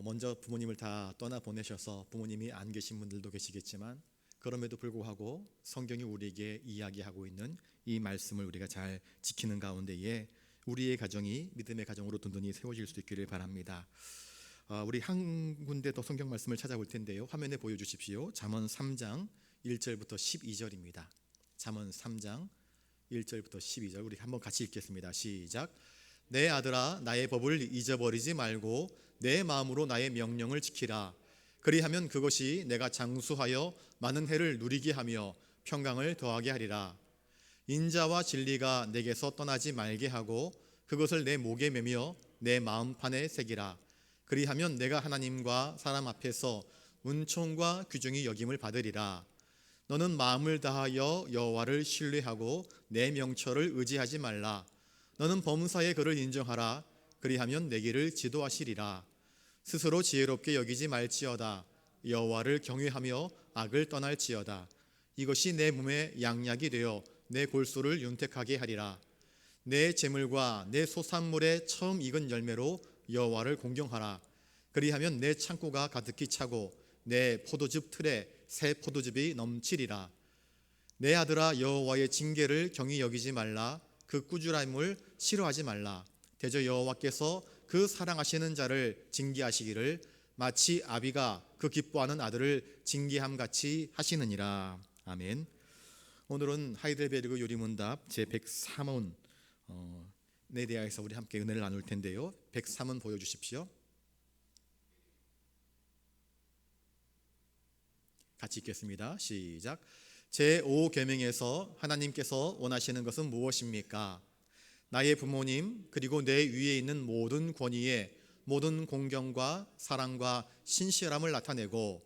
먼저 부모님을 다 떠나보내셔서 부모님이 안 계신 분들도 계시겠지만, 그럼에도 불구하고 성경이 우리에게 이야기하고 있는 이 말씀을 우리가 잘 지키는 가운데에 우리의 가정이 믿음의 가정으로 든든히 세워질 수 있기를 바랍니다. 우리 한 군데 더 성경 말씀을 찾아볼 텐데요, 화면에 보여주십시오. 잠언 3장 1절부터 12절입니다. 잠언 3장 1절부터 12절 우리 한번 같이 읽겠습니다. 시작. 내 아들아, 나의 법을 잊어버리지 말고 내 마음으로 나의 명령을 지키라. 그리하면 그것이 내가 장수하여 많은 해를 누리게 하며 평강을 더하게 하리라. 인자와 진리가 내게서 떠나지 말게 하고 그것을 내 목에 매며 내 마음판에 새기라. 그리하면 내가 하나님과 사람 앞에서 은총과 귀중히 여김을 받으리라. 너는 마음을 다하여 여호와를 신뢰하고 내 명철을 의지하지 말라. 너는 범사의 그를 인정하라. 그리하면 내 길을 지도하시리라. 스스로 지혜롭게 여기지 말지어다. 여호와를 경외하며 악을 떠날지어다. 이것이 내 몸에 양약이 되어 내 골수를 윤택하게 하리라. 내 재물과 내 소산물의 처음 익은 열매로 여호와를 공경하라. 그리하면 내 창고가 가득히 차고 내 포도즙 틀에 새 포도즙이 넘치리라. 내 아들아, 여호와의 징계를 경히 여기지 말라. 그 꾸준함을 싫어하지 말라. 대저 여호와께서 그 사랑하시는 자를 징계하시기를 마치 아비가 그 기뻐하는 아들을 징계함 같이 하시느니라. 아멘. 오늘은 하이델베르그 요리문답 제103원에 대해서 우리 함께 은혜를 나눌 텐데요, 103원 보여주십시오. 같이 읽겠습니다. 시작. 제5계명에서 하나님께서 원하시는 것은 무엇입니까? 나의 부모님 그리고 내 위에 있는 모든 권위에 모든 공경과 사랑과 신실함을 나타내고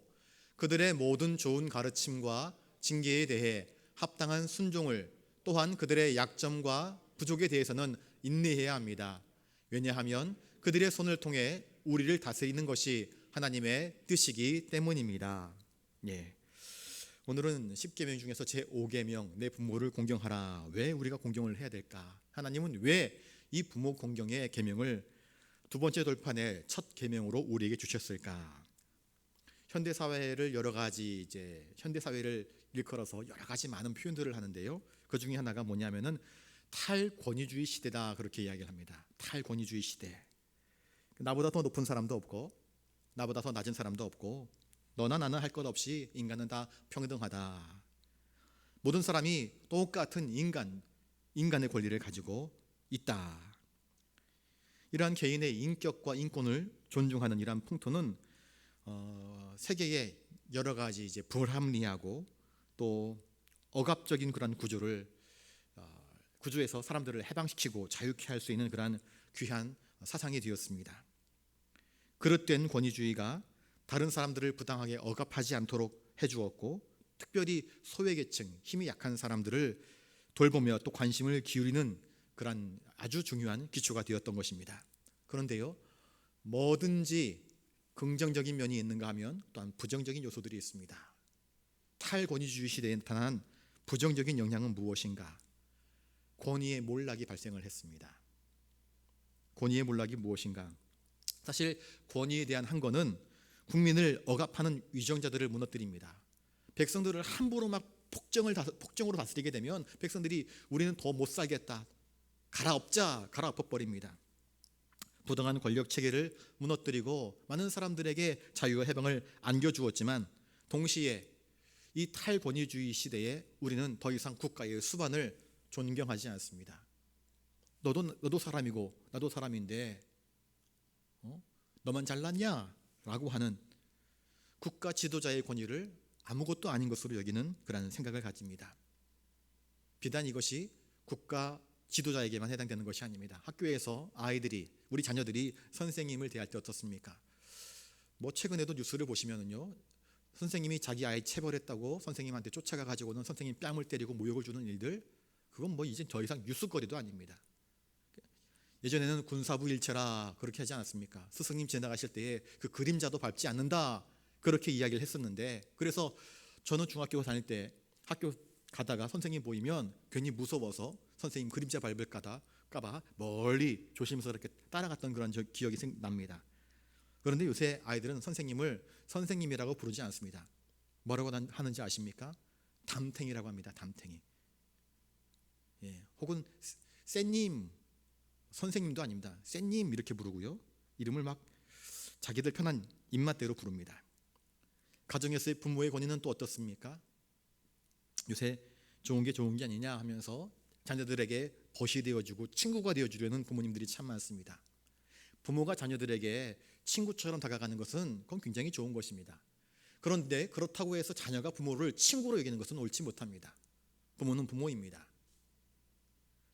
그들의 모든 좋은 가르침과 징계에 대해 합당한 순종을, 또한 그들의 약점과 부족에 대해서는 인내해야 합니다. 왜냐하면 그들의 손을 통해 우리를 다스리는 것이 하나님의 뜻이기 때문입니다. 예. 오늘은 10계명 중에서 제5계명, 내 부모를 공경하라. 왜 우리가 공경을 해야 될까? 하나님은 왜 이 부모 공경의 계명을 두 번째 돌판의 첫 계명으로 우리에게 주셨을까? 현대 사회를 여러 가지 현대 사회를 일컬어서 여러 가지 많은 표현들을 하는데요, 그 중에 하나가 뭐냐면은 탈권위주의 시대다, 그렇게 이야기를 합니다. 탈권위주의 시대. 나보다 더 높은 사람도 없고 나보다 더 낮은 사람도 없고 너나 나나 할 것 없이 인간은 다 평등하다. 모든 사람이 똑같은 인간의 권리를 가지고 있다. 이러한 개인의 인격과 인권을 존중하는 이러한 풍토는 세계의 여러 가지 불합리하고 또 억압적인 그런 구조에서 사람들을 해방시키고 자유케 할 수 있는 그러한 귀한 사상이 되었습니다. 그릇된 권위주의가 다른 사람들을 부당하게 억압하지 않도록 해주었고, 특별히 소외계층, 힘이 약한 사람들을 돌보며 또 관심을 기울이는 그런 아주 중요한 기초가 되었던 것입니다. 그런데요, 뭐든지 긍정적인 면이 있는가 하면 또한 부정적인 요소들이 있습니다. 탈권위주의 시대에 나타난 부정적인 영향은 무엇인가? 권위의 몰락이 발생을 했습니다. 권위의 몰락이 무엇인가? 사실 권위에 대한 한 거는 국민을 억압하는 위정자들을 무너뜨립니다. 백성들을 함부로 막 폭정으로 다스리게 되면 백성들이 우리는 더 못 살겠다, 갈아엎어버립니다. 부당한 권력 체계를 무너뜨리고 많은 사람들에게 자유와 해방을 안겨주었지만, 동시에 이 탈권위주의 시대에 우리는 더 이상 국가의 수반을 존경하지 않습니다. 너도 사람이고 나도 사람인데 너만 잘났냐? 라고 하는 국가 지도자의 권위를 아무것도 아닌 것으로 여기는 그런 생각을 가집니다. 비단 이것이 국가 지도자에게만 해당되는 것이 아닙니다. 학교에서 우리 자녀들이 선생님을 대할 때 어떻습니까? 최근에도 뉴스를 보시면은요, 선생님이 자기 아이 체벌했다고 선생님한테 쫓아가 가지고는 선생님 뺨을 때리고 모욕을 주는 일들, 그건 이제 더 이상 뉴스거리도 아닙니다. 예전에는 군사부 일체라 그렇게 하지 않았습니까? 스승님 지나가실 때에 그 그림자도 밟지 않는다, 그렇게 이야기를 했었는데, 그래서 저는 중학교 다닐 때 학교 가다가 선생님 보이면 괜히 무서워서 선생님 그림자 밟을까봐 멀리 조심스럽게 따라갔던 그런 기억이 납니다. 그런데 요새 아이들은 선생님을 선생님이라고 부르지 않습니다. 뭐라고 하는지 아십니까? 담탱이라고 합니다. 담탱이. 혹은 쌤님, 선생님도 아닙니다. 쌤님 이렇게 부르고요. 이름을 막 자기들 편한 입맛대로 부릅니다. 가정에서의 부모의 권위는 또 어떻습니까? 요새 좋은 게 아니냐 하면서 자녀들에게 벗이 되어주고 친구가 되어주려는 부모님들이 참 많습니다. 부모가 자녀들에게 친구처럼 다가가는 것은 그건 굉장히 좋은 것입니다. 그런데 그렇다고 해서 자녀가 부모를 친구로 여기는 것은 옳지 못합니다. 부모는 부모입니다.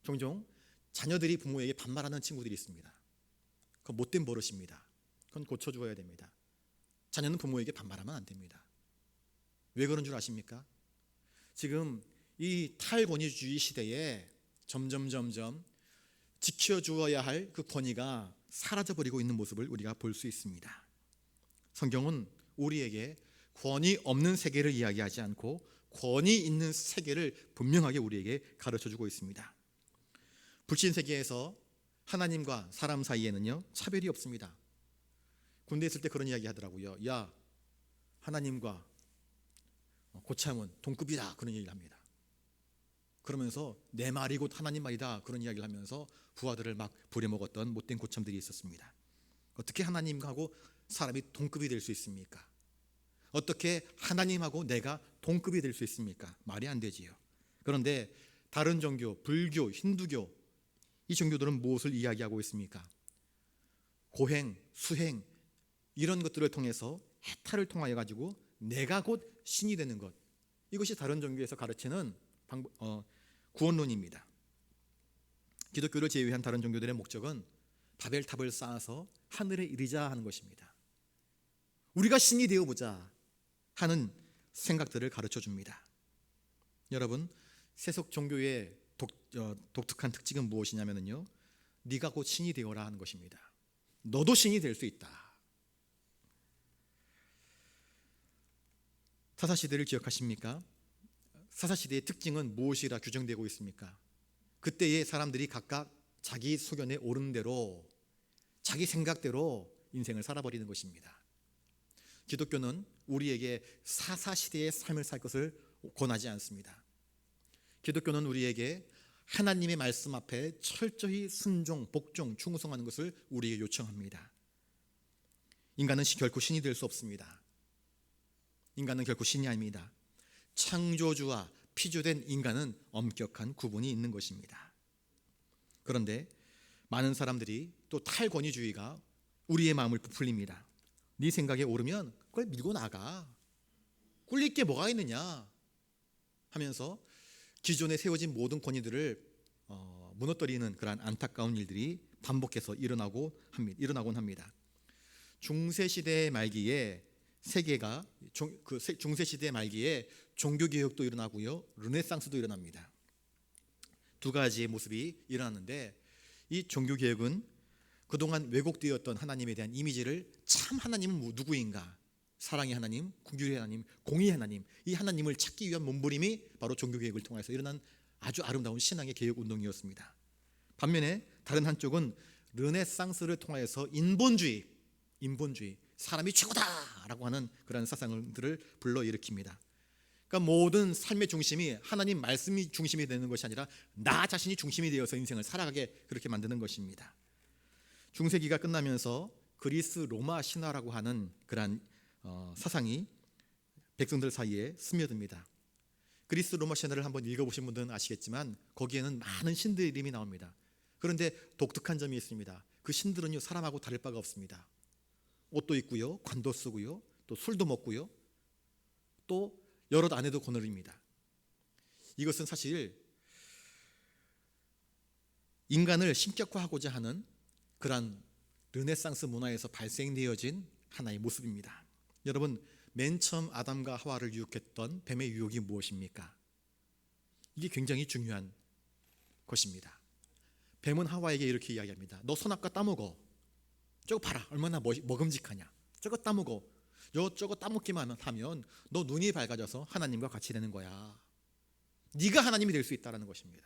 종종 자녀들이 부모에게 반말하는 친구들이 있습니다. 그건 못된 버릇입니다. 그건 고쳐주어야 됩니다. 자녀는 부모에게 반말하면 안 됩니다. 왜 그런 줄 아십니까? 지금 이 탈권위주의 시대에 점점 지켜주어야 할 그 권위가 사라져버리고 있는 모습을 우리가 볼 수 있습니다. 성경은 우리에게 권위 없는 세계를 이야기하지 않고 권위 있는 세계를 분명하게 우리에게 가르쳐주고 있습니다. 불신 세계에서 하나님과 사람 사이에는요 차별이 없습니다. 군대에 있을 때 그런 이야기 하더라고요. 야, 하나님과 고참은 동급이다, 그런 얘기를 합니다. 그러면서 내 말이 곧 하나님 말이다, 그런 이야기를 하면서 부하들을 막 부려먹었던 못된 고참들이 있었습니다. 어떻게 하나님하고 사람이 동급이 될 수 있습니까? 어떻게 하나님하고 내가 동급이 될 수 있습니까? 말이 안 되지요. 그런데 다른 종교, 불교, 힌두교, 이 종교들은 무엇을 이야기하고 있습니까? 고행, 수행, 이런 것들을 통해서 해탈을 통하여 가지고 내가 곧 신이 되는 것, 이것이 다른 종교에서 가르치는 구원론입니다. 기독교를 제외한 다른 종교들의 목적은 바벨탑을 쌓아서 하늘에 이르자 하는 것입니다. 우리가 신이 되어보자 하는 생각들을 가르쳐 줍니다. 여러분, 세속 종교의 독특한 특징은 무엇이냐면요, 네가 곧 신이 되어라 하는 것입니다. 너도 신이 될 수 있다. 사사시대를 기억하십니까? 사사시대의 특징은 무엇이라 규정되고 있습니까? 그때의 사람들이 각각 자기 소견에 오른 대로 자기 생각대로 인생을 살아버리는 것입니다. 기독교는 우리에게 사사시대의 삶을 살 것을 권하지 않습니다. 기독교는 우리에게 하나님의 말씀 앞에 철저히 순종, 복종, 충성하는 것을 우리에게 요청합니다. 인간은 결코 신이 될 수 없습니다. 인간은 결코 신이 아닙니다. 창조주와 피조된 인간은 엄격한 구분이 있는 것입니다. 그런데 많은 사람들이 또 탈권위주의가 우리의 마음을 부풀립니다. 네 생각에 오르면 그걸 밀고 나가, 꿀릴 게 뭐가 있느냐 하면서 기존에 세워진 모든 권위들을 무너뜨리는 그러한 안타까운 일들이 반복해서 일어나곤 합니다. 중세시대 말기에 세계가 중세시대 말기에 종교개혁도 일어나고요, 르네상스도 일어납니다. 두 가지의 모습이 일어났는데, 이 종교개혁은 그동안 왜곡되었던 하나님에 대한 이미지를 참 하나님은 누구인가, 사랑의 하나님, 긍휼의 하나님, 공의의 하나님, 이 하나님을 찾기 위한 몸부림이 바로 종교개혁을 통해서 일어난 아주 아름다운 신앙의 개혁운동이었습니다. 반면에 다른 한쪽은 르네상스를 통해서 인본주의, 사람이 최고다라고 하는 그런 사상들을 불러일으킵니다. 그러니까 모든 삶의 중심이 하나님 말씀이 중심이 되는 것이 아니라 나 자신이 중심이 되어서 인생을 살아가게 그렇게 만드는 것입니다. 중세기가 끝나면서 그리스 로마 신화라고 하는 그런 사상이 백성들 사이에 스며듭니다. 그리스 로마 신화를 한번 읽어보신 분들은 아시겠지만 거기에는 많은 신들의 이름이 나옵니다. 그런데 독특한 점이 있습니다. 그 신들은요, 사람하고 다를 바가 없습니다. 옷도 입고요, 관도 쓰고요, 또 술도 먹고요, 또 여럿 아내도 거느립니다. 이것은 사실 인간을 신격화하고자 하는 그런 르네상스 문화에서 발생되어진 하나의 모습입니다. 여러분, 맨 처음 아담과 하와를 유혹했던 뱀의 유혹이 무엇입니까? 이게 굉장히 중요한 것입니다. 뱀은 하와에게 이렇게 이야기합니다. 너 선악과 따먹어. 저거 봐라, 얼마나 먹음직하냐. 저거 따먹어. 저거 따먹기만 하면 너 눈이 밝아져서 하나님과 같이 되는 거야. 네가 하나님이 될 수 있다는 것입니다.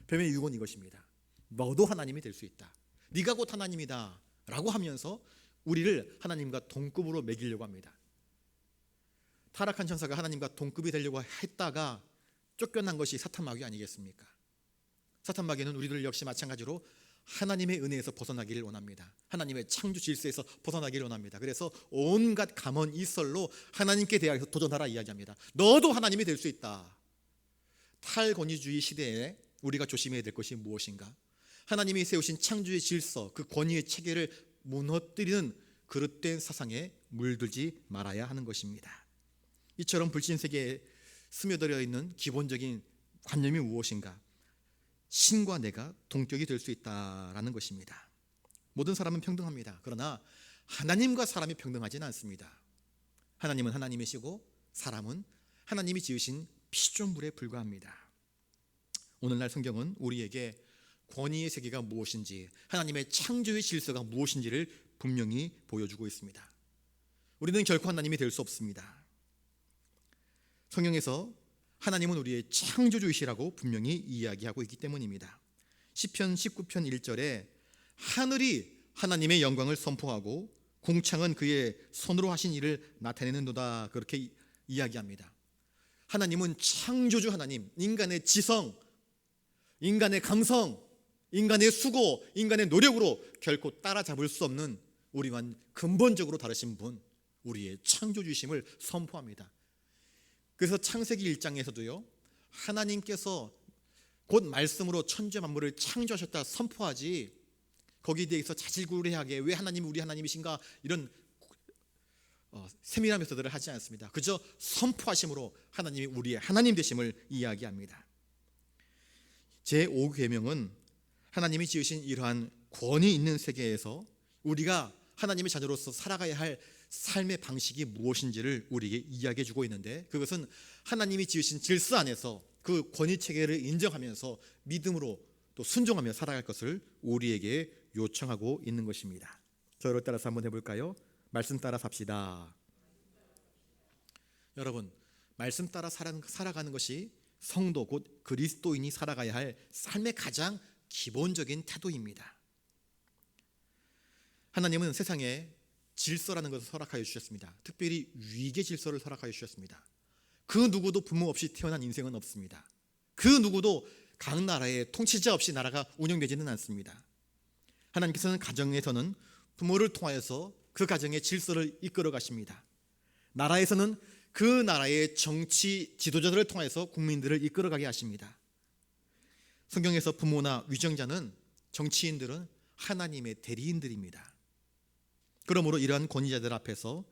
뱀의 유혹은 이것입니다. 너도 하나님이 될 수 있다. 네가 곧 하나님이다 라고 하면서 우리를 하나님과 동급으로 매기려고 합니다. 타락한 천사가 하나님과 동급이 되려고 했다가 쫓겨난 것이 사탄 마귀 아니겠습니까? 사탄 마귀는 우리들 역시 마찬가지로 하나님의 은혜에서 벗어나기를 원합니다. 하나님의 창조 질서에서 벗어나기를 원합니다. 그래서 온갖 감언 이설로 하나님께 대하여서 도전하라 이야기합니다. 너도 하나님이 될 수 있다. 탈권위주의 시대에 우리가 조심해야 될 것이 무엇인가? 하나님이 세우신 창조의 질서, 그 권위의 체계를 무너뜨리는 그릇된 사상에 물들지 말아야 하는 것입니다. 이처럼 불신 세계에 스며들어 있는 기본적인 관념이 무엇인가? 신과 내가 동격이 될 수 있다라는 것입니다. 모든 사람은 평등합니다. 그러나 하나님과 사람이 평등하지는 않습니다. 하나님은 하나님이시고 사람은 하나님이 지으신 피조물에 불과합니다. 오늘날 성경은 우리에게 권위의 세계가 무엇인지, 하나님의 창조의 질서가 무엇인지를 분명히 보여주고 있습니다. 우리는 결코 하나님이 될 수 없습니다. 성경에서 하나님은 우리의 창조주이시라고 분명히 이야기하고 있기 때문입니다. 시편 19편 1절에 하늘이 하나님의 영광을 선포하고 궁창은 그의 손으로 하신 일을 나타내는도다, 그렇게 이야기합니다. 하나님은 창조주 하나님, 인간의 지성, 인간의 감성, 인간의 수고, 인간의 노력으로 결코 따라잡을 수 없는 우리와는 근본적으로 다르신 분, 우리의 창조주이심을 선포합니다. 그래서 창세기 1장에서도요, 하나님께서 곧 말씀으로 천지 만물을 창조하셨다 선포하지, 거기에 대해서 자질구레하게 왜 하나님이 우리 하나님이신가 이런 세밀한 묘사들을 하지 않습니다. 그저 선포하심으로 하나님이 우리의 하나님 되심을 이야기합니다. 제5계명은 하나님이 지으신 이러한 권위 있는 세계에서 우리가 하나님의 자녀로서 살아가야 할 삶의 방식이 무엇인지를 우리에게 이야기해 주고 있는데, 그것은 하나님이 지으신 질서 안에서 그 권위 체계를 인정하면서 믿음으로 또 순종하며 살아갈 것을 우리에게 요청하고 있는 것입니다. 저를 따라서 한번 해볼까요? 말씀 따라 삽시다. 여러분, 말씀 따라 살아가는 것이 성도 곧 그리스도인이 살아가야 할 삶의 가장 기본적인 태도입니다. 하나님은 세상에 질서라는 것을 허락하여 주셨습니다. 특별히 위계 질서를 허락하여 주셨습니다. 그 누구도 부모 없이 태어난 인생은 없습니다. 그 누구도 각 나라에 통치자 없이 나라가 운영되지는 않습니다. 하나님께서는 가정에서는 부모를 통하여서 그 가정의 질서를 이끌어 가십니다. 나라에서는 그 나라의 정치 지도자들을 통해서 국민들을 이끌어가게 하십니다. 성경에서 부모나 위정자는, 정치인들은 하나님의 대리인들입니다. 그러므로 이러한 권위자들 앞에서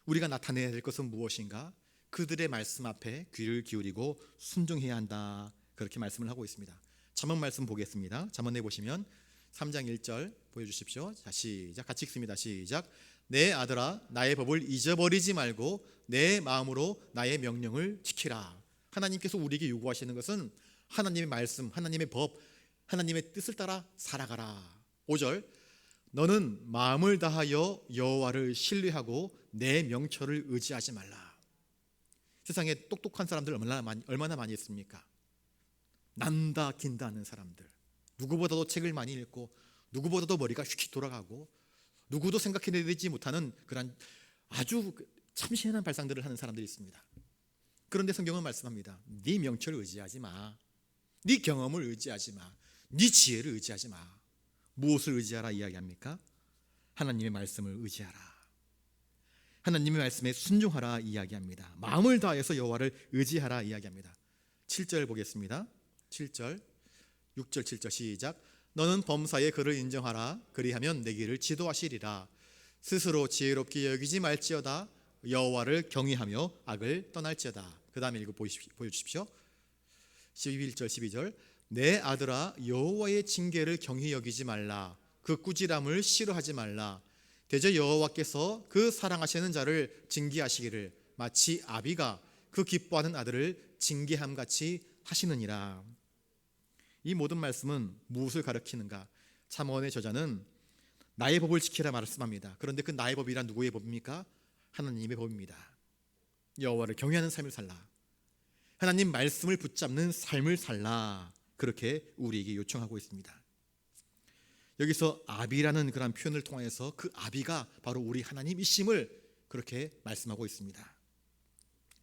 우리가 나타내야 될 것은 무엇인가? 그들의 말씀 앞에 귀를 기울이고 순종해야 한다, 그렇게 말씀을 하고 있습니다. 잠언 말씀 보겠습니다. 잠언에 보시면 3장 1절 보여주십시오. 자, 시작. 같이 읽습니다. 시작. 내 아들아, 나의 법을 잊어버리지 말고 내 마음으로 나의 명령을 지키라. 하나님께서 우리에게 요구하시는 것은 하나님의 말씀, 하나님의 법, 하나님의 뜻을 따라 살아가라. 5절, 너는 마음을 다하여 여호와를 신뢰하고 내 명철을 의지하지 말라. 세상에 똑똑한 사람들 얼마나 많이 있습니까? 난다 긴다 하는 사람들, 누구보다도 책을 많이 읽고 누구보다도 머리가 휙 돌아가고 누구도 생각해내지 못하는 그런 아주 참신한 발상들을 하는 사람들이 있습니다. 그런데 성경은 말씀합니다. 네 명철을 의지하지 마. 네 경험을 의지하지 마. 네 지혜를 의지하지 마. 무엇을 의지하라 이야기합니까? 하나님의 말씀을 의지하라. 하나님의 말씀에 순종하라 이야기합니다. 마음을 다해서 여호와를 의지하라 이야기합니다. 7절 보겠습니다. 7절, 6절, 7절 시작. 너는 범사의 그를 인정하라. 그리하면 내 길을 지도하시리라. 스스로 지혜롭게 여기지 말지어다. 여호와를 경외하며 악을 떠날지어다. 그 다음에 보여주십시오. 11절 12절. 내 아들아, 여호와의 징계를 경히 여기지 말라. 그 꾸지람을 싫어하지 말라. 대저 여호와께서 그 사랑하시는 자를 징계하시기를 마치 아비가 그 기뻐하는 아들을 징계함같이 하시느니라. 이 모든 말씀은 무엇을 가리키는가? 잠언의 저자는 나의 법을 지키라 말씀합니다. 그런데 그 나의 법이란 누구의 법입니까? 하나님의 법입니다. 여호와를 경외하는 삶을 살라. 하나님 말씀을 붙잡는 삶을 살라. 그렇게 우리에게 요청하고 있습니다. 여기서 아비라는 그런 표현을 통해서 그 아비가 바로 우리 하나님이심을 그렇게 말씀하고 있습니다.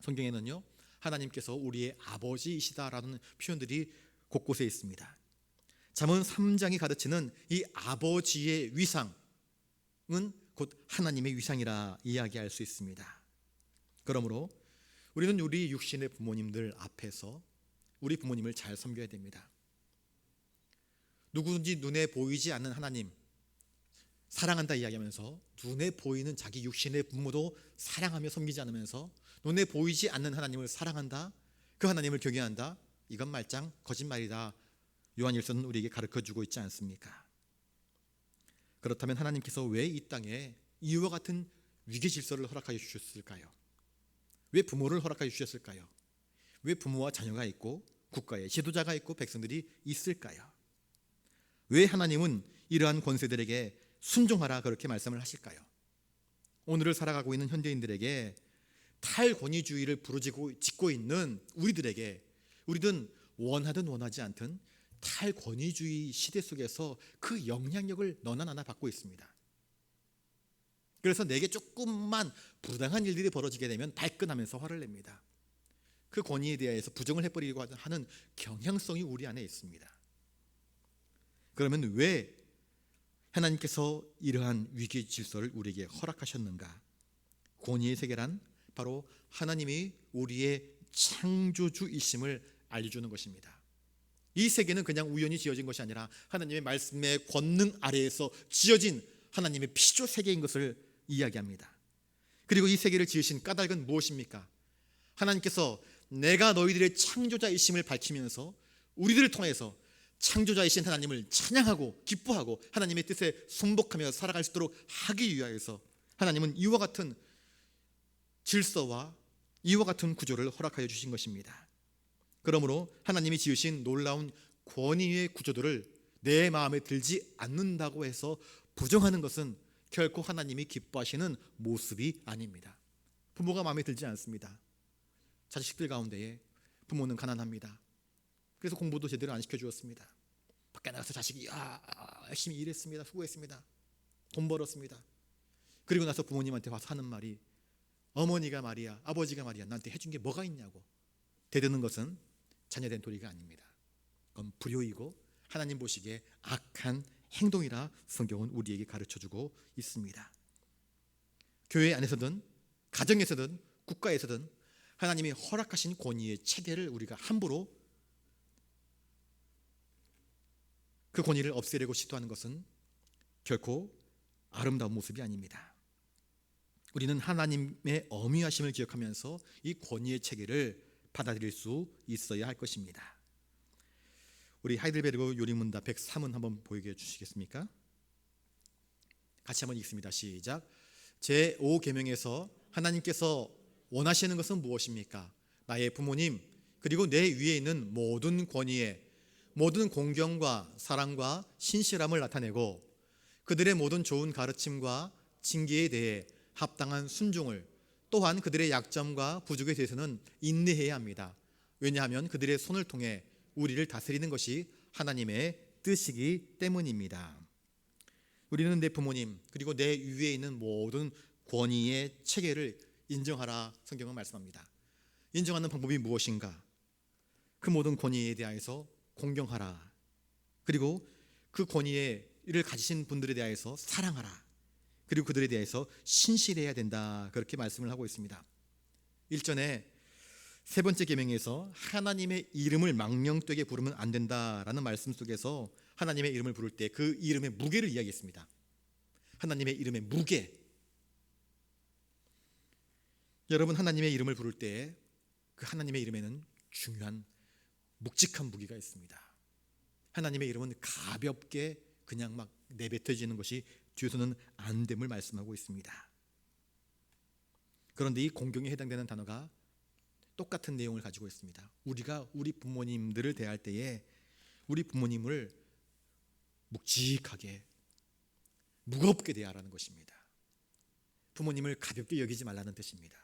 성경에는요, 하나님께서 우리의 아버지이시다라는 표현들이 곳곳에 있습니다. 잠언 3장이 가르치는 이 아버지의 위상은 곧 하나님의 위상이라 이야기할 수 있습니다. 그러므로 우리는 우리 육신의 부모님들 앞에서 우리 부모님을 잘 섬겨야 됩니다. 누구든지 눈에 보이지 않는 하나님 사랑한다 이야기하면서 눈에 보이는 자기 육신의 부모도 사랑하며 섬기지 않으면서 눈에 보이지 않는 하나님을 사랑한다, 그 하나님을 경외한다, 이건 말짱 거짓말이다. 요한일서는 우리에게 가르쳐주고 있지 않습니까? 그렇다면 하나님께서 왜 이 땅에 이와 같은 위계 질서를 허락하여 주셨을까요? 왜 부모를 허락하여 주셨을까요? 왜 부모와 자녀가 있고 국가에 지도자가 있고 백성들이 있을까요? 왜 하나님은 이러한 권세들에게 순종하라 그렇게 말씀을 하실까요? 오늘을 살아가고 있는 현대인들에게 탈권위주의를 부르짖고 있는 우리들에게, 우리든 원하든 원하지 않든 탈권위주의 시대 속에서 그 영향력을 너나 나나 받고 있습니다. 그래서 내게 조금만 부당한 일들이 벌어지게 되면 발끈하면서 화를 냅니다. 그 권위에 대해서 부정을 해버리고 하는 경향성이 우리 안에 있습니다. 그러면 왜 하나님께서 이러한 위기 질서를 우리에게 허락하셨는가? 권위의 세계란 바로 하나님이 우리의 창조주이심을 알려주는 것입니다. 이 세계는 그냥 우연히 지어진 것이 아니라 하나님의 말씀의 권능 아래에서 지어진 하나님의 피조 세계인 것을 이야기합니다. 그리고 이 세계를 지으신 까닭은 무엇입니까? 하나님께서 내가 너희들의 창조자이심을 밝히면서 우리들을 통해서 창조자이신 하나님을 찬양하고 기뻐하고 하나님의 뜻에 순복하며 살아갈 수 있도록 하기 위하여서 하나님은 이와 같은 질서와 이와 같은 구조를 허락하여 주신 것입니다. 그러므로 하나님이 지으신 놀라운 권위의 구조들을 내 마음에 들지 않는다고 해서 부정하는 것은 결코 하나님이 기뻐하시는 모습이 아닙니다. 부모가 마음에 들지 않습니다. 자식들 가운데에 부모는 가난합니다. 그래서 공부도 제대로 안 시켜주었습니다. 밖에 나가서 자식이 열심히 일했습니다. 수고했습니다. 돈 벌었습니다. 그리고 나서 부모님한테 와서 하는 말이 어머니가 말이야, 아버지가 말이야, 나한테 해준 게 뭐가 있냐고 대드는 것은 자녀된 도리가 아닙니다. 그건 불효이고 하나님 보시기에 악한 행동이라 성경은 우리에게 가르쳐주고 있습니다. 교회 안에서든 가정에서든 국가에서든 하나님이 허락하신 권위의 체계를 우리가 함부로 그 권위를 없애려고 시도하는 것은 결코 아름다운 모습이 아닙니다. 우리는 하나님의 어미하심을 기억하면서 이 권위의 체계를 받아들일 수 있어야 할 것입니다. 우리 하이델베르그 요리문답 103은 한번 보이게 해주시겠습니까? 같이 한번 읽습니다. 시작. 제5계명에서 하나님께서 원하시는 것은 무엇입니까? 나의 부모님 그리고 내 위에 있는 모든 권위에 모든 공경과 사랑과 신실함을 나타내고 그들의 모든 좋은 가르침과 징계에 대해 합당한 순종을, 또한 그들의 약점과 부족에 대해서는 인내해야 합니다. 왜냐하면 그들의 손을 통해 우리를 다스리는 것이 하나님의 뜻이기 때문입니다. 우리는 내 부모님 그리고 내 위에 있는 모든 권위의 체계를 인정하라 성경은 말씀합니다. 인정하는 방법이 무엇인가? 그 모든 권위에 대하여서 공경하라. 그리고 그 권위를 가지신 분들에 대해서 사랑하라. 그리고 그들에 대해서 신실해야 된다. 그렇게 말씀을 하고 있습니다. 일전에 세 번째 계명에서 하나님의 이름을 망령되게 부르면 안 된다라는 말씀 속에서 하나님의 이름을 부를 때 그 이름의 무게를 이야기했습니다. 하나님의 이름의 무게. 여러분, 하나님의 이름을 부를 때 그 하나님의 이름에는 중요한 묵직한 무게가 있습니다. 하나님의 이름은 가볍게 그냥 막 내뱉어지는 것이 뒤에서는 안 됨을 말씀하고 있습니다. 그런데 이 공경에 해당되는 단어가 똑같은 내용을 가지고 있습니다. 우리가 우리 부모님들을 대할 때에 우리 부모님을 묵직하게 무겁게 대하라는 것입니다. 부모님을 가볍게 여기지 말라는 뜻입니다.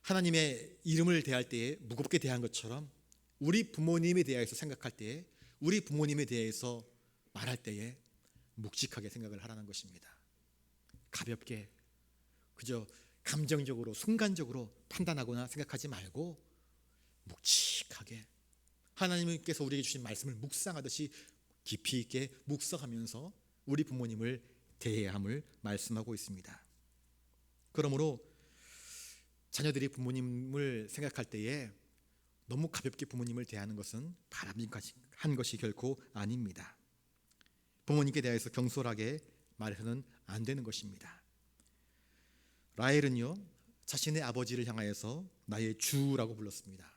하나님의 이름을 대할 때에 무겁게 대한 것처럼 우리 부모님에 대해서 생각할 때에 우리 부모님에 대해서 말할 때에 묵직하게 생각을 하라는 것입니다. 가볍게 그저 감정적으로 순간적으로 판단하거나 생각하지 말고 묵직하게 하나님께서 우리에게 주신 말씀을 묵상하듯이 깊이 있게 묵상하면서 우리 부모님을 대해야 함을 말씀하고 있습니다. 그러므로 자녀들이 부모님을 생각할 때에 너무 가볍게 부모님을 대하는 것은 바람직한 것이 결코 아닙니다. 부모님께 대해서 경솔하게 말해서는 안 되는 것입니다. 라헬은요, 자신의 아버지를 향하여서 나의 주라고 불렀습니다.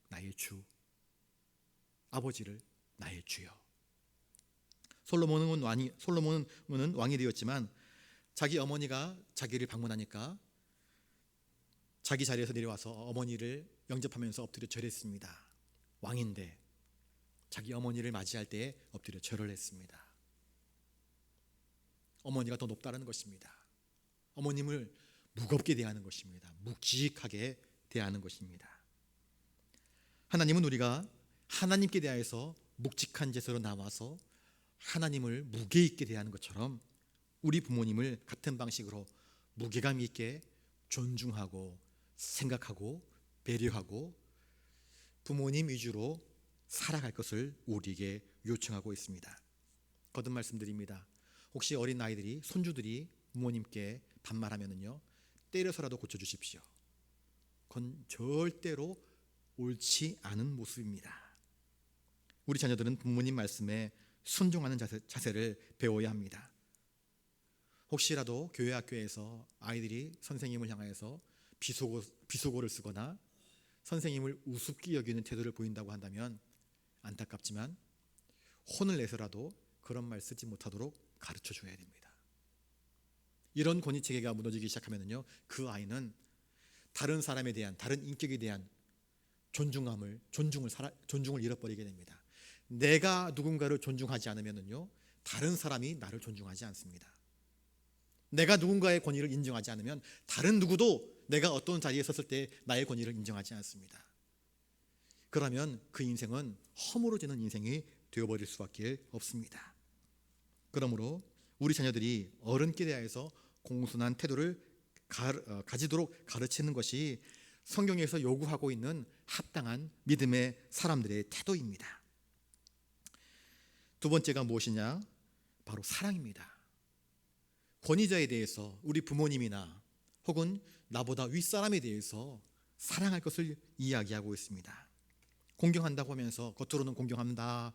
나의 주, 아버지를 나의 주여. 솔로몬은 왕이 되었지만 자기 어머니가 자기를 방문하니까 자기 자리에서 내려와서 어머니를 영접하면서 엎드려 절했습니다. 왕인데 자기 어머니를 맞이할 때에 엎드려 절을 했습니다. 어머니가 더 높다는 것입니다. 어머님을 무겁게 대하는 것입니다. 묵직하게 대하는 것입니다. 하나님은 우리가 하나님께 대하여서 묵직한 제사로 나와서 하나님을 무게 있게 대하는 것처럼 우리 부모님을 같은 방식으로 무게감 있게 존중하고 생각하고 배려하고 부모님 위주로 살아갈 것을 우리에게 요청하고 있습니다. 거듭 말씀드립니다. 혹시 어린 아이들이 손주들이 부모님께 반말하면은요, 때려서라도 고쳐주십시오. 그건 절대로 옳지 않은 모습입니다. 우리 자녀들은 부모님 말씀에 순종하는 자세를 배워야 합니다. 혹시라도 교회 학교에서 아이들이 선생님을 향하여서 비속어를 쓰거나 선생님을 우습게 여기는 태도를 보인다고 한다면 안타깝지만 혼을 내서라도 그런 말 쓰지 못하도록 가르쳐 줘야 됩니다. 이런 권위체계가 무너지기 시작하면요, 그 아이는 다른 사람에 대한, 다른 인격에 대한 존중을 잃어버리게 됩니다. 내가 누군가를 존중하지 않으면요, 다른 사람이 나를 존중하지 않습니다. 내가 누군가의 권위를 인정하지 않으면 다른 누구도 내가 어떤 자리에 섰을 때 나의 권위를 인정하지 않습니다. 그러면 그 인생은 허물어지는 인생이 되어버릴 수밖에 없습니다. 그러므로 우리 자녀들이 어른께 대하여서 공손한 태도를 가지도록 가르치는 것이 성경에서 요구하고 있는 합당한 믿음의 사람들의 태도입니다. 두 번째가 무엇이냐? 바로 사랑입니다. 권위자에 대해서 우리 부모님이나 혹은 나보다 윗사람에 대해서 사랑할 것을 이야기하고 있습니다. 공경한다고 하면서 겉으로는 공경합니다,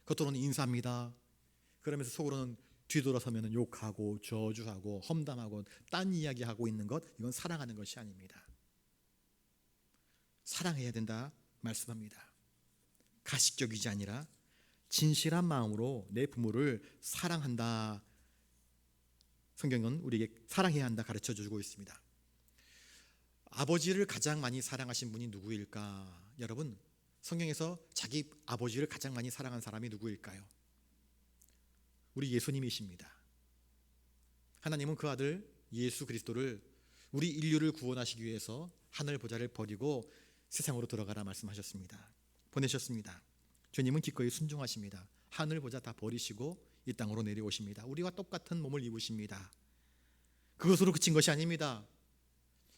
겉으로는 인사합니다, 그러면서 속으로는 뒤돌아서면 욕하고 저주하고 험담하고 딴 이야기하고 있는 것, 이건 사랑하는 것이 아닙니다. 사랑해야 된다 말씀합니다. 가식적이지 아니라 진실한 마음으로 내 부모를 사랑한다. 성경은 우리에게 사랑해야 한다 가르쳐 주고 있습니다. 아버지를 가장 많이 사랑하신 분이 누구일까? 여러분, 성경에서 자기 아버지를 가장 많이 사랑한 사람이 누구일까요? 우리 예수님이십니다. 하나님은 그 아들 예수 그리스도를 우리 인류를 구원하시기 위해서 하늘 보좌를 버리고 세상으로 들어가라 말씀하셨습니다. 보내셨습니다. 주님은 기꺼이 순종하십니다. 하늘 보좌 다 버리시고 이 땅으로 내려오십니다. 우리와 똑같은 몸을 입으십니다. 그것으로 그친 것이 아닙니다.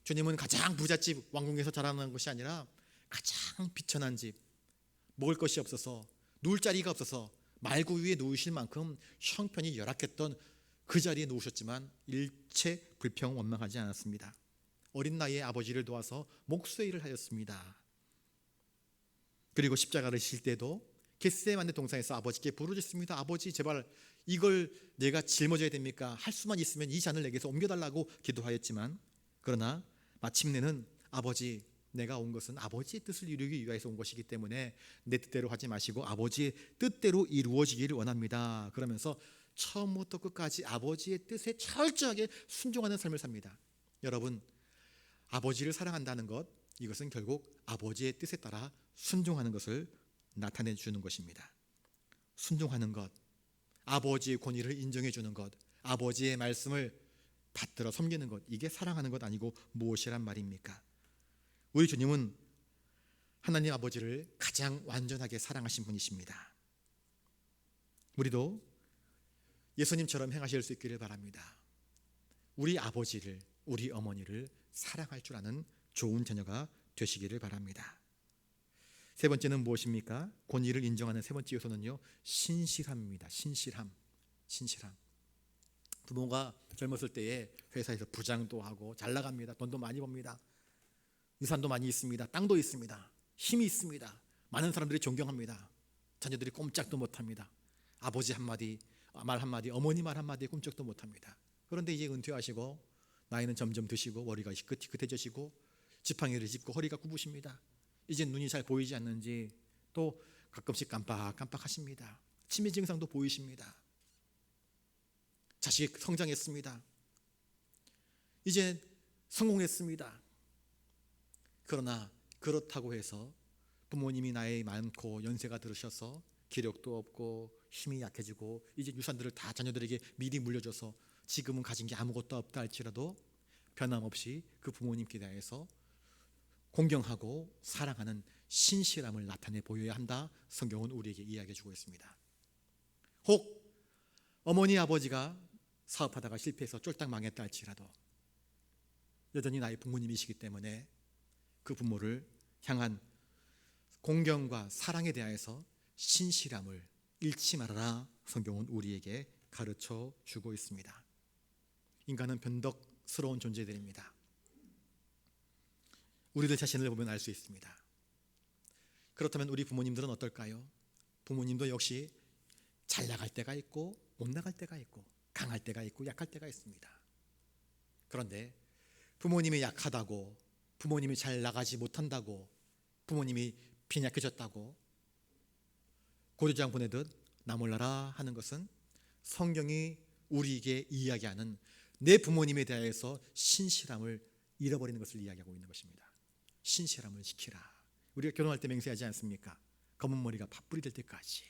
주님은 가장 부잣집 왕궁에서 자라난 것이 아니라 가장 비천한 집, 먹을 것이 없어서 누울 자리가 없어서 말구 위에 누우실 만큼 형편이 열악했던 그 자리에 누우셨지만 일체 불평원망하지 않았습니다. 어린 나이에 아버지를 도와서 목수의 일을 하였습니다. 그리고 십자가를 실 때도 겟세마네 동산에서 아버지께 부르짖습니다. 아버지, 제발 이걸 내가 짊어져야 됩니까? 할 수만 있으면 이 잔을 내게서 옮겨달라고 기도하였지만, 그러나 마침내는 아버지, 내가 온 것은 아버지의 뜻을 이루기 위해서 온 것이기 때문에 내 뜻대로 하지 마시고 아버지의 뜻대로 이루어지기를 원합니다. 그러면서 처음부터 끝까지 아버지의 뜻에 철저하게 순종하는 삶을 삽니다. 여러분, 아버지를 사랑한다는 것, 이것은 결국 아버지의 뜻에 따라 순종하는 것을 나타내 주는 것입니다. 순종하는 것, 아버지의 권위를 인정해 주는 것, 아버지의 말씀을 받들어 섬기는 것, 이게 사랑하는 것 아니고 무엇이란 말입니까? 우리 주님은 하나님 아버지를 가장 완전하게 사랑하신 분이십니다. 우리도 예수님처럼 행하실 수 있기를 바랍니다. 우리 아버지를, 우리 어머니를 사랑할 줄 아는 좋은 자녀가 되시기를 바랍니다. 세 번째는 무엇입니까? 권위를 인정하는 세 번째 요소는요, 신실함입니다. 신실함. 부모가 젊었을 때에 회사에서 부장도 하고 잘 나갑니다. 돈도 많이 법니다. 유산도 많이 있습니다. 땅도 있습니다. 힘이 있습니다. 많은 사람들이 존경합니다. 자녀들이 꼼짝도 못합니다. 아버지 한마디, 말 한마디, 어머니 말 한마디에 꼼짝도 못합니다. 그런데 이제 은퇴하시고 나이는 점점 드시고 머리가 희끗희끗해지시고 지팡이를 짚고 허리가 굽으십니다. 이제 눈이 잘 보이지 않는지 또 가끔씩 깜빡하십니다. 치매 증상도 보이십니다. 자식 성장했습니다. 이제 성공했습니다. 그러나 그렇다고 해서 부모님이 나이 많고 연세가 들으셔서 기력도 없고 힘이 약해지고 이제 유산들을 다 자녀들에게 미리 물려줘서 지금은 가진 게 아무것도 없다 할지라도 변함없이 그 부모님께 대해서 공경하고 사랑하는 신실함을 나타내 보여야 한다. 성경은 우리에게 이야기해 주고 있습니다. 혹 어머니 아버지가 사업하다가 실패해서 쫄딱 망했다 할지라도 여전히 나의 부모님이시기 때문에 그 부모를 향한 공경과 사랑에 대하여서 신실함을 잃지 말아라. 성경은 우리에게 가르쳐 주고 있습니다. 인간은 변덕스러운 존재들입니다. 우리들 자신을 보면 알 수 있습니다. 그렇다면 우리 부모님들은 어떨까요? 부모님도 역시 잘 나갈 때가 있고 못 나갈 때가 있고 강할 때가 있고 약할 때가 있습니다. 그런데 부모님이 약하다고, 부모님이 잘 나가지 못한다고, 부모님이 빈약해졌다고 고려장 보내듯 나 몰라라 하는 것은 성경이 우리에게 이야기하는 내 부모님에 대해서 신실함을 잃어버리는 것을 이야기하고 있는 것입니다. 신실함을 지키라. 우리가 결혼할 때 맹세하지 않습니까? 검은 머리가 팥불이 될 때까지,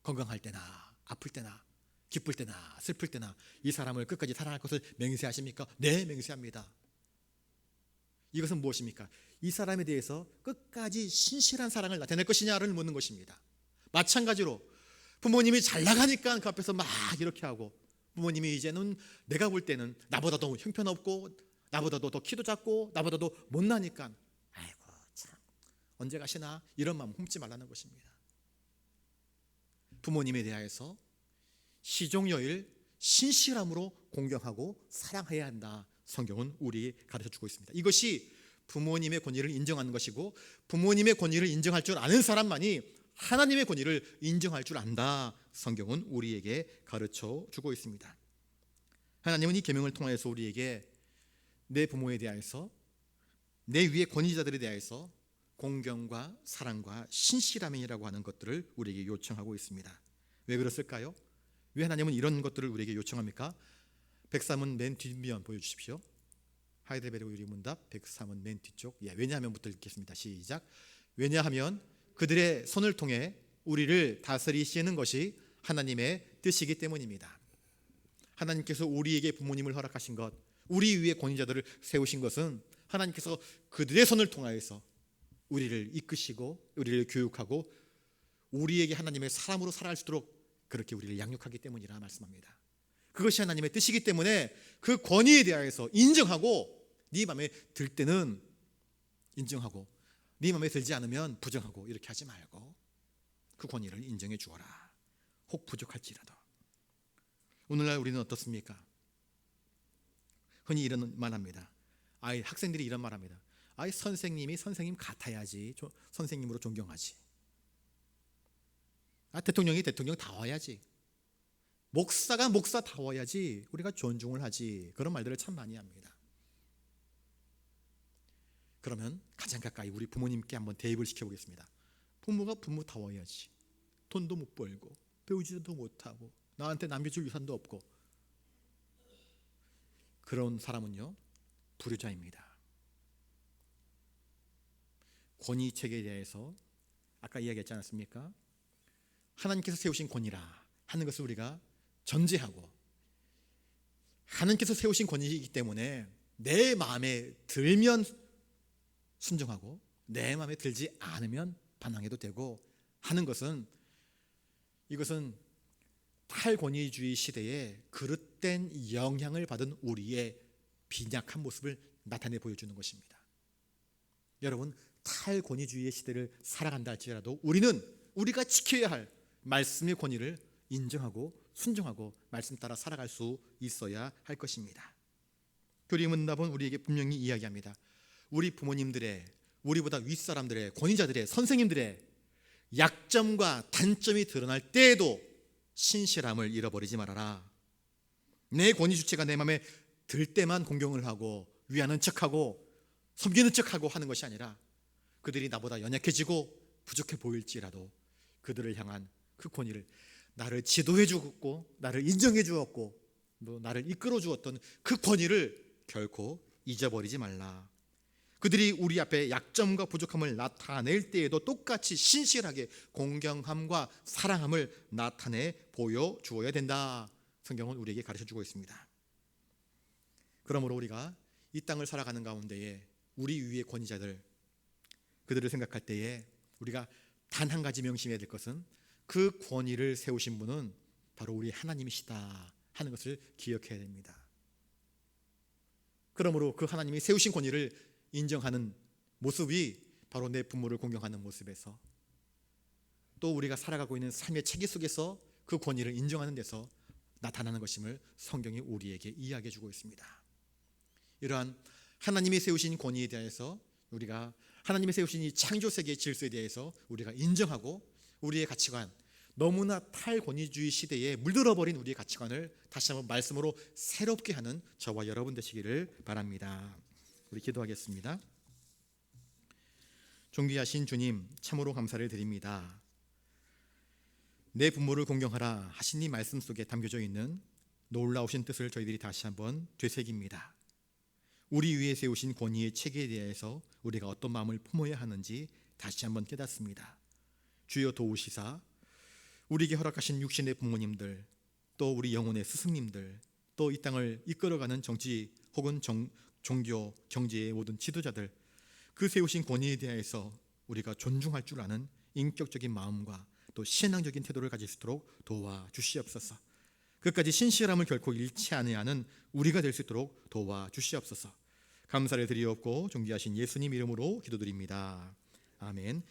건강할 때나 아플 때나 기쁠 때나 슬플 때나 이 사람을 끝까지 사랑할 것을 맹세하십니까? 네, 맹세합니다. 이것은 무엇입니까? 이 사람에 대해서 끝까지 신실한 사랑을 나타낼 것이냐를 묻는 것입니다. 마찬가지로 부모님이 잘 나가니까 그 앞에서 막 이렇게 하고, 부모님이 이제는 내가 볼 때는 나보다도 형편없고 나보다도 더 키도 작고 나보다도 못나니까 아이고 참 언제 가시나 이런 마음 품지 말라는 것입니다. 부모님에 대하여서 시종여일 신실함으로 공경하고 사랑해야 한다. 성경은 우리에게 가르쳐주고 있습니다. 이것이 부모님의 권위를 인정하는 것이고, 부모님의 권위를 인정할 줄 아는 사람만이 하나님의 권위를 인정할 줄 안다. 성경은 우리에게 가르쳐주고 있습니다. 하나님은 이 계명을 통하여서 우리에게 내 부모에 대해서, 내 위의 권위자들에 대해서 공경과 사랑과 신실함이라고 하는 것들을 우리에게 요청하고 있습니다. 왜 그랬을까요? 왜 하나님은 이런 것들을 우리에게 요청합니까? 103은 맨 뒷면 보여주십시오. 하이델베르그 유리문답 103은 맨 뒤쪽. 왜냐하면부터 읽겠습니다. 시작. 왜냐하면 그들의 손을 통해 우리를 다스리시는 것이 하나님의 뜻이기 때문입니다. 하나님께서 우리에게 부모님을 허락하신 것, 우리 위에 권위자들을 세우신 것은 하나님께서 그들의 손을 통하여서 우리를 이끄시고 우리를 교육하고 우리에게 하나님의 사람으로 살아갈 수 있도록 그렇게 우리를 양육하기 때문이라 말씀합니다. 그것이 하나님의 뜻이기 때문에 그 권위에 대하여서 인정하고, 네 마음에 들 때는 인정하고 네 마음에 들지 않으면 부정하고 이렇게 하지 말고 그 권위를 인정해 주어라. 혹 부족할지라도. 오늘날 우리는 어떻습니까? 흔히 이런 말합니다. 학생들이 이런 말합니다. 선생님이 선생님 같아야지, 선생님으로 존경하지. 대통령이 대통령다워야지, 목사가 목사다워야지 우리가 존중을 하지. 그런 말들을 참 많이 합니다. 그러면 가장 가까이 우리 부모님께 한번 대입을 시켜보겠습니다. 부모가 부모다워야지. 돈도 못 벌고 배우지도 못하고 나한테 남겨줄 유산도 없고, 그런 사람은요 불효자입니다. 권위체계에 대해서 아까 이야기했지 않았습니까? 하나님께서 세우신 권위라 하는 것을 우리가 전제하고, 하나님께서 세우신 권위이기 때문에 내 마음에 들면 순종하고 내 마음에 들지 않으면 반항해도 되고 하는 것은, 이것은 탈권위주의 시대에 그릇된 영향을 받은 우리의 빈약한 모습을 나타내 보여주는 것입니다. 여러분, 탈권위주의의 시대를 살아간다 할지라도 우리는 우리가 지켜야 할 말씀의 권위를 인정하고 순종하고 말씀 따라 살아갈 수 있어야 할 것입니다. 교리 문답은 우리에게 분명히 이야기합니다. 우리 부모님들의, 우리보다 윗사람들의, 권위자들의, 선생님들의 약점과 단점이 드러날 때에도 신실함을 잃어버리지 말아라. 내 권위 주체가 내 마음에 들 때만 공경을 하고 위하는 척하고 섬기는 척하고 하는 것이 아니라 그들이 나보다 연약해지고 부족해 보일지라도 그들을 향한 그 권위를, 나를 지도해 주었고 나를 인정해 주었고 또 나를 이끌어 주었던 그 권위를 결코 잊어버리지 말라. 그들이 우리 앞에 약점과 부족함을 나타낼 때에도 똑같이 신실하게 공경함과 사랑함을 나타내 보여주어야 된다. 성경은 우리에게 가르쳐주고 있습니다. 그러므로 우리가 이 땅을 살아가는 가운데에 우리 위의 권위자들, 그들을 생각할 때에 우리가 단 한 가지 명심해야 될 것은 그 권위를 세우신 분은 바로 우리 하나님이시다 하는 것을 기억해야 됩니다. 그러므로 그 하나님이 세우신 권위를 인정하는 모습이 바로 내 부모를 공경하는 모습에서, 또 우리가 살아가고 있는 삶의 체계 속에서 그 권위를 인정하는 데서 나타나는 것임을 성경이 우리에게 이야기해 주고 있습니다. 이러한 하나님이 세우신 권위에 대해서 우리가, 하나님이 세우신 이 창조 세계의 질서에 대해서 우리가 인정하고 우리의 가치관, 너무나 탈권위주의 시대에 물들어버린 우리의 가치관을 다시 한번 말씀으로 새롭게 하는 저와 여러분 되시기를 바랍니다. 우리 기도하겠습니다. 존귀하신 주님, 참으로 감사를 드립니다. 내 부모를 공경하라 하신 이 말씀 속에 담겨져 있는 놀라우신 뜻을 저희들이 다시 한번 되새깁니다. 우리 위에 세우신 권위의 체계에 대해서 우리가 어떤 마음을 품어야 하는지 다시 한번 깨닫습니다. 주여 도우시사 우리에게 허락하신 육신의 부모님들, 또 우리 영혼의 스승님들, 또 이 땅을 이끌어가는 정치 혹은 종교, 경제의 모든 지도자들, 그 세우신 권위에 대해서 우리가 존중할 줄 아는 인격적인 마음과 또 신앙적인 태도를 가질 수 있도록 도와주시옵소서. 끝까지 신실함을 결코 잃지 아니하는 우리가 될 수 있도록 도와주시옵소서. 감사를 드리옵고 존귀하신 예수님 이름으로 기도드립니다. 아멘.